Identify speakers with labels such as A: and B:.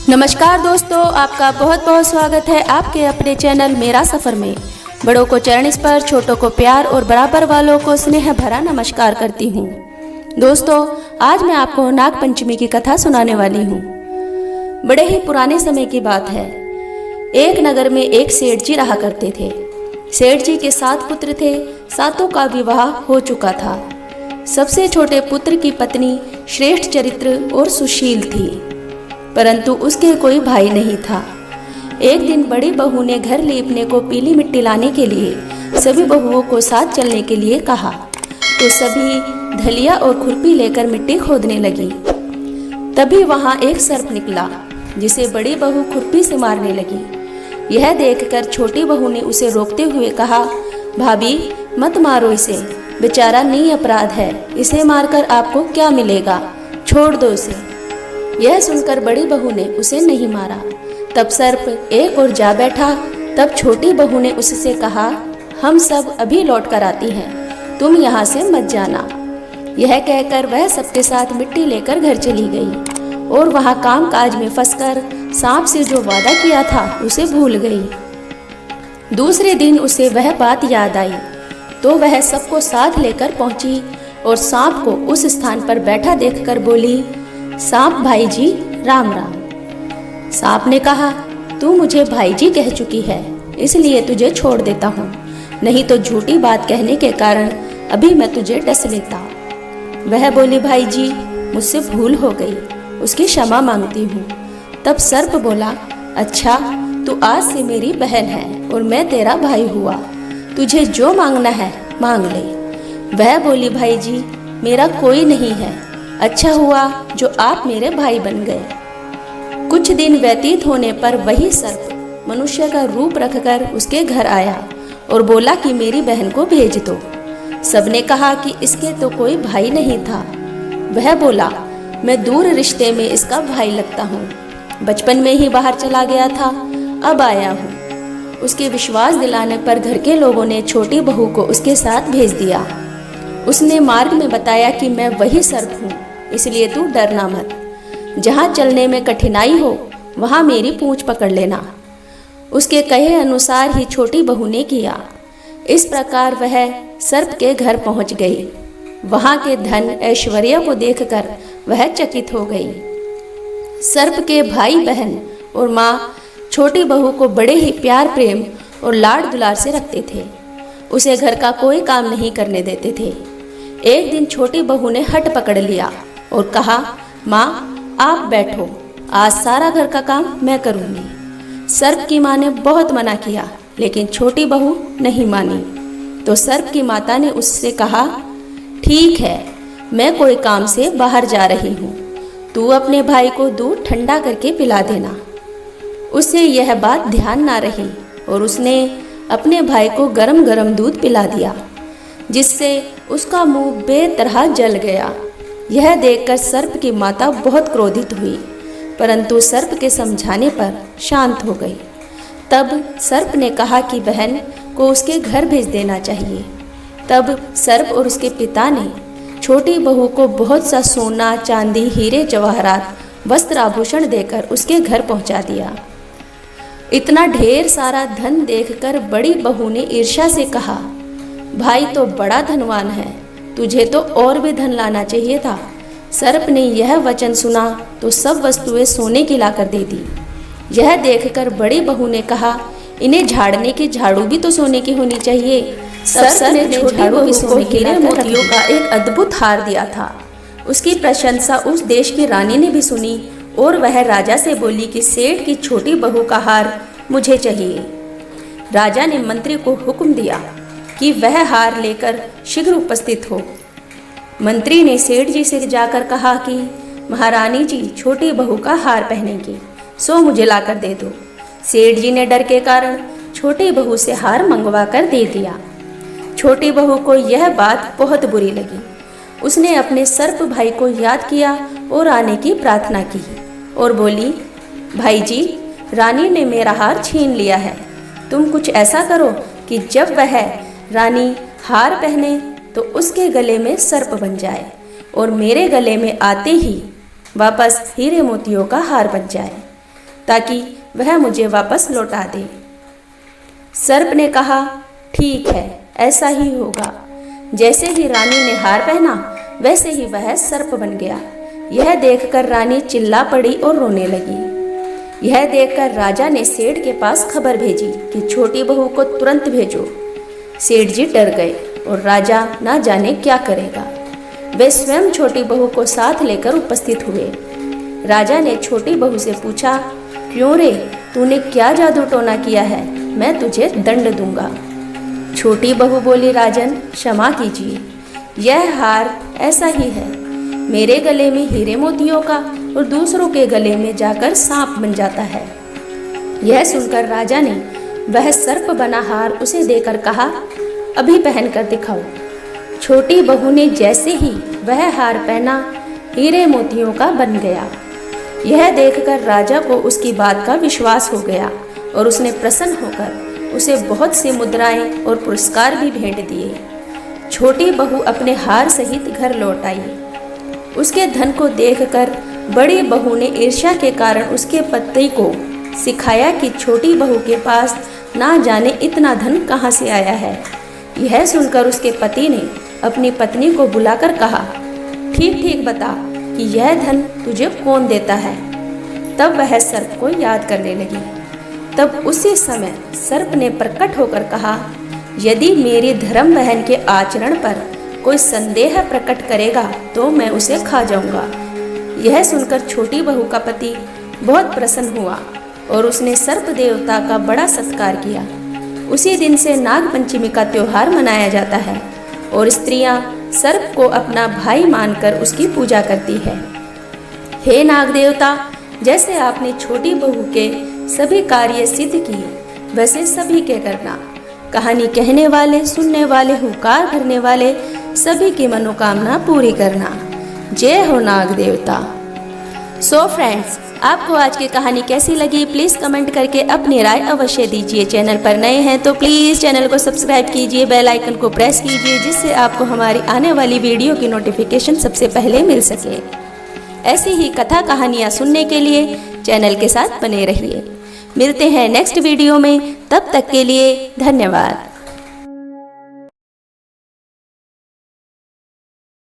A: नमस्कार दोस्तों, आपका बहुत बहुत स्वागत है आपके अपने चैनल मेरा सफ़र में। बड़ों को चरण स्पर्श, छोटों को प्यार और बराबर वालों को स्नेह भरा नमस्कार करती हूँ। दोस्तों, आज मैं आपको नाग पंचमी की कथा सुनाने वाली हूँ। बड़े ही पुराने समय की बात है। एक नगर में एक सेठ जी रहा करते थे। सेठ जी के 7 पुत्र थे। 7 का विवाह हो चुका था। सबसे छोटे पुत्र की पत्नी श्रेष्ठ चरित्र और सुशील थी, परंतु उसके कोई भाई नहीं था। एक दिन बड़ी बहू ने घर लीपने को पीली मिट्टी लाने के लिए सभी बहुओं को साथ चलने के लिए कहा, तो सभी धलिया और खुरपी लेकर मिट्टी खोदने लगी। तभी वहां एक सर्प निकला, जिसे बड़ी बहू खुरपी से मारने लगी। यह देखकर छोटी बहू ने उसे रोकते हुए कहा, भाभी मत मारो इसे, बेचारा निरपराध है, इसे मारकर आपको क्या मिलेगा, छोड़ दो इसे। यह सुनकर बड़ी बहू ने उसे नहीं मारा। तब सर्प एक और जा बैठा। तब छोटी बहू ने उससे कहा, हम सब अभी लौट कर आती हैं, तुम यहाँ से मत जाना। यह कहकर वह सबके साथ मिट्टी लेकर घर चली गई और वहाँ काम काज में फंसकर सांप से जो वादा किया था उसे भूल गई। दूसरे दिन उसे वह बात याद आई, तो वह सबको साथ लेकर पहुंची और सांप को उस स्थान पर बैठा देखकर बोली, सांप भाई जी राम राम। सांप ने कहा, तू मुझे भाई जी कह चुकी है, इसलिए तुझे छोड़ देता हूँ, नहीं तो झूठी बात कहने के कारण अभी मैं तुझे डस लेता। वह बोली, भाई जी मुझसे भूल हो गई, उसकी क्षमा मांगती हूँ। तब सर्प बोला, अच्छा तू आज से मेरी बहन है और मैं तेरा भाई हुआ, तुझे जो मांगना है मांग ले। वह बोली, भाई जी मेरा कोई नहीं है, अच्छा हुआ जो आप मेरे भाई बन गए। कुछ दिन व्यतीत होने पर वही सर्प मनुष्य का रूप रखकर उसके घर आया और बोला कि मेरी बहन को भेज दो। सबने कहा कि इसके तो कोई भाई नहीं था। वह बोला, मैं दूर रिश्ते में इसका भाई लगता हूँ, बचपन में ही बाहर चला गया था, अब आया हूँ। उसके विश्वास दिलाने पर घर के लोगों ने छोटी बहू को उसके साथ भेज दिया। उसने मार्ग में बताया कि मैं वही सर्प हूँ, इसलिए तू डरना मत। जहाँ चलने में कठिनाई हो वहाँ मेरी पूंछ पकड़ लेना। उसके कहे अनुसार ही छोटी बहू ने किया। इस प्रकार वह सर्प के घर पहुँच गई। वहाँ के धन ऐश्वर्य को देखकर वह चकित हो गई। सर्प के भाई बहन और माँ छोटी बहू को बड़े ही प्यार प्रेम और लाड दुलार से रखते थे। उसे घर का कोई काम नहीं करने देते थे। एक दिन छोटी बहू ने हट पकड़ लिया और कहा, माँ आप बैठो, आज सारा घर का काम मैं करूँगी। सर्प की माँ ने बहुत मना किया, लेकिन छोटी बहू नहीं मानी। तो सर्प की माता ने उससे कहा, ठीक है, मैं कोई काम से बाहर जा रही हूँ, तू अपने भाई को दूध ठंडा करके पिला देना। उससे यह बात ध्यान ना रही और उसने अपने भाई को गरम गरम दूध पिला दिया, जिससे उसका मुंह बेतरह जल गया। यह देखकर सर्प की माता बहुत क्रोधित हुई, परंतु सर्प के समझाने पर शांत हो गई। तब सर्प ने कहा कि बहन को उसके घर भेज देना चाहिए। तब सर्प और उसके पिता ने छोटी बहू को बहुत सा सोना चांदी हीरे जवाहरात वस्त्र आभूषण देकर उसके घर पहुंचा दिया। इतना ढेर सारा धन देखकर बड़ी बहू ने ईर्ष्या से कहा, भाई तो बड़ा धनवान है, तुझे तो और भी धन लाना चाहिए था। सर्प ने यह वचन सुना तो सब वस्तुएं सोने की लाकर दे दी। यह देखकर बड़ी बहू ने कहा, इन्हें झाड़ने की झाड़ू भी तो सोने की होनी चाहिए। सर्प ने छोटी बहू को हीरे मोतियों का एक अद्भुत हार दिया था। उसकी प्रशंसा उस देश की रानी ने भी सुनी और वह राजा से बोली कि सेठ की छोटी बहू का हार मुझे चाहिए। राजा ने मंत्री को हुक्म दिया कि वह हार लेकर शीघ्र उपस्थित हो। मंत्री ने सेठ जी से जाकर कहा कि महारानी जी छोटी बहू का हार पहनेंगी, सो मुझे लाकर दे दो। सेठ जी ने डर के कारण छोटी बहू से हार मंगवा कर दे दिया। छोटी बहू को यह बात बहुत बुरी लगी। उसने अपने सर्प भाई को याद किया और आने की प्रार्थना की और बोली, भाई जी रानी ने मेरा हार छीन लिया है, तुम कुछ ऐसा करो कि जब वह रानी हार पहने तो उसके गले में सर्प बन जाए और मेरे गले में आते ही वापस हीरे मोतियों का हार बन जाए। ताकि वह मुझे वापस लौटा दे। सर्प ने कहा, ठीक है, ऐसा ही होगा। जैसे ही रानी ने हार पहना वैसे ही वह सर्प बन गया। यह देखकर रानी चिल्ला पड़ी और रोने लगी। यह देखकर राजा ने सेठ के पास खबर भेजी कि छोटी बहू को तुरंत भेजो। सेठ जी डर गए और राजा ना जाने क्या करेगा। वे स्वयं छोटी बहू को साथ लेकर उपस्थित हुए। राजा ने छोटी बहू से पूछा, क्यों रे, तूने क्या जादू टोना किया है? मैं तुझे दंड दूंगा। छोटी बहू बोली, राजन क्षमा कीजिए, यह हार ऐसा ही है। मेरे गले में हीरे मोतियों का और दूसरों के गले में जाकर सांप बन जाता है। यह सुनकर राजा ने वह सर्प बना हार उसे देकर कहा, अभी पहन कर दिखाओ। छोटी बहू ने जैसे ही वह हार पहना हीरे मोतियों का बन गया। यह देखकर राजा को उसकी बात का विश्वास हो गया और उसने प्रसन्न होकर उसे बहुत सी मुद्राएं और पुरस्कार भी भेंट दिए। छोटी बहू अपने हार सहित घर लौट आई। उसके धन को देखकर बड़ी बहू ने ईर्ष्या के कारण उसके पति को सिखाया कि छोटी बहू के पास ना जाने इतना धन कहाँ से आया है। यह सुनकर उसके पति ने अपनी पत्नी को बुलाकर कहा, ठीक ठीक बता कि यह धन तुझे कौन देता है। तब वह सर्प को याद करने लगी। तब उसी समय सर्प ने प्रकट होकर कहा, यदि मेरी धर्म बहन के आचरण पर कोई संदेह प्रकट करेगा तो मैं उसे खा जाऊंगा। यह सुनकर छोटी बहू का पति बहुत प्रसन्न हुआ और उसने सर्प देवता का बड़ा सत्कार किया। उसी दिन से नाग पंचमी का त्योहार मनाया जाता है और स्त्रियां सर्प को अपना भाई मानकर उसकी पूजा करती है। हे नाग देवता, जैसे आपने छोटी बहू के सभी कार्य सिद्ध किए वैसे सभी के करना। कहानी कहने वाले, सुनने वाले, हुंकार भरने वाले सभी की मनोकामना पूरी करना। जय हो नाग देवता। सो फ्रेंड्स, आपको आज की कहानी कैसी लगी प्लीज़ कमेंट करके अपनी राय अवश्य दीजिए। चैनल पर नए हैं तो प्लीज़ चैनल को सब्सक्राइब कीजिए, बेल आइकन को प्रेस कीजिए जिससे आपको हमारी आने वाली वीडियो की नोटिफिकेशन सबसे पहले मिल सके। ऐसी ही कथा कहानियाँ सुनने के लिए चैनल के साथ बने रहिए। मिलते हैं नेक्स्ट वीडियो में, तब तक के लिए धन्यवाद।